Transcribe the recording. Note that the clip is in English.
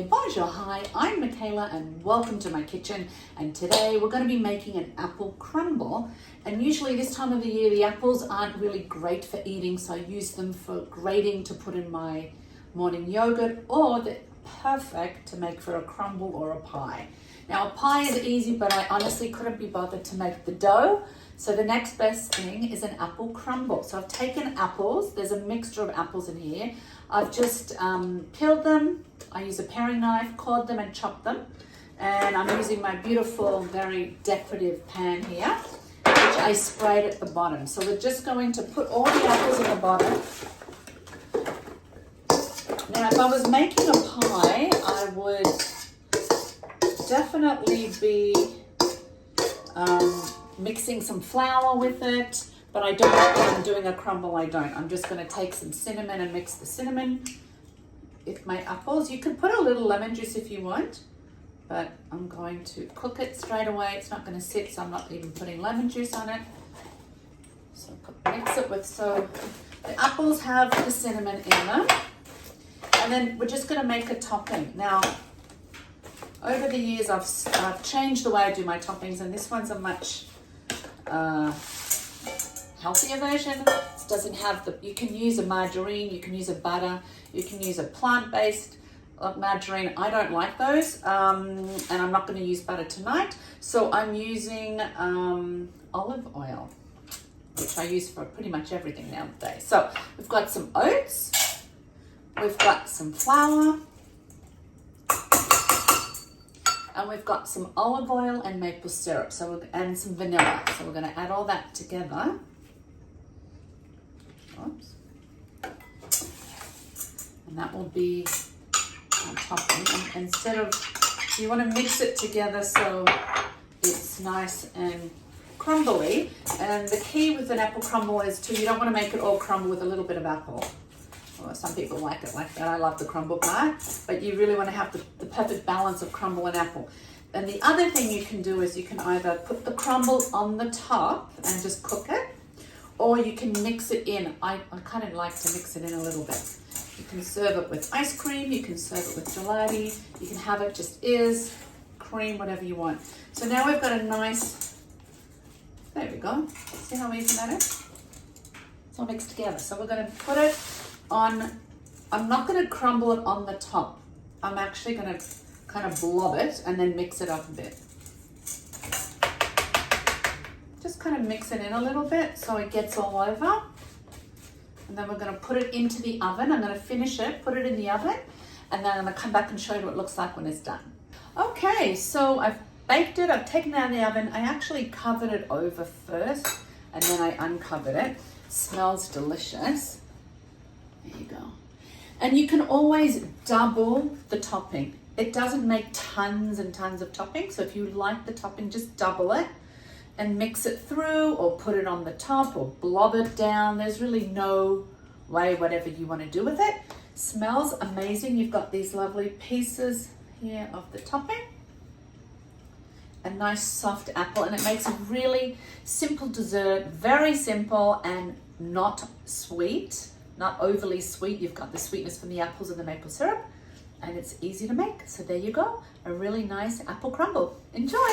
Bonjour, hi, I'm Michaela and welcome to my kitchen, and today we're going to be making an apple crumble. And usually this time of the year the apples aren't really great for eating, so I use them for grating to put in my morning yogurt, or they're perfect to make for a crumble or a pie. Now a pie is easy, but I honestly couldn't be bothered to make the dough, so the next best thing is an apple crumble. So I've taken apples, there's a mixture of apples in here. I've just peeled them. I use a paring knife, cored them and chopped them. And I'm using my beautiful, very decorative pan here, which I sprayed at the bottom. So we're just going to put all the apples in the bottom. Now, if I was making a pie, I would definitely be mixing some flour with it. But I don't, when I'm doing a crumble, I don't. I'm just going to take some cinnamon and mix the cinnamon with my apples. You can put a little lemon juice if you want, but I'm going to cook it straight away. It's not going to sit, so I'm not even putting lemon juice on it. So mix it with, so the apples have the cinnamon in them. And then we're just going to make a topping. Now, over the years, I've changed the way I do my toppings, and this one's a much healthier version. It doesn't have the, you can use a margarine, you can use a butter, you can use a plant-based margarine. I don't like those, and I'm not going to use butter tonight. So I'm using olive oil, which I use for pretty much everything nowadays. So we've got some oats, we've got some flour, and we've got some olive oil and maple syrup, and some vanilla. So we're going to add all that together. Oops. And that will be our topping. And instead of, you want to mix it together so it's nice and crumbly. And the key with an apple crumble is you don't want to make it all crumble with a little bit of apple. Well, some people like it like that. I love the crumble part, but you really want to have the perfect balance of crumble and apple. And the other thing you can do is you can either put the crumble on the top and just cook it, or you can mix it in. I kind of like to mix it in a little bit. You can serve it with ice cream, you can serve it with gelati, you can have it just cream, whatever you want. So now we've got a nice, there we go. See how easy that is? It's all mixed together. So we're going to put it on, I'm not going to crumble it on the top. I'm actually going to kind of blob it and then mix it up a bit. Just kind of mix it in a little bit so it gets all over. And then we're going to put it into the oven. I'm going to finish it, put it in the oven, and then I'm going to come back and show you what it looks like when it's done. Okay, so I've baked it, I've taken it out of the oven. I actually covered it over first, and then I uncovered it. It smells delicious. There you go. And you can always double the topping. It doesn't make tons and tons of topping, so if you like the topping, just double it and mix it through, or put it on the top, or blob it down. There's really no way, whatever you want to do with it. Smells amazing. You've got these lovely pieces here of the topping. A nice soft apple, and it makes a really simple dessert, very simple and not sweet, not overly sweet. You've got the sweetness from the apples and the maple syrup, and it's easy to make. So there you go, a really nice apple crumble. Enjoy!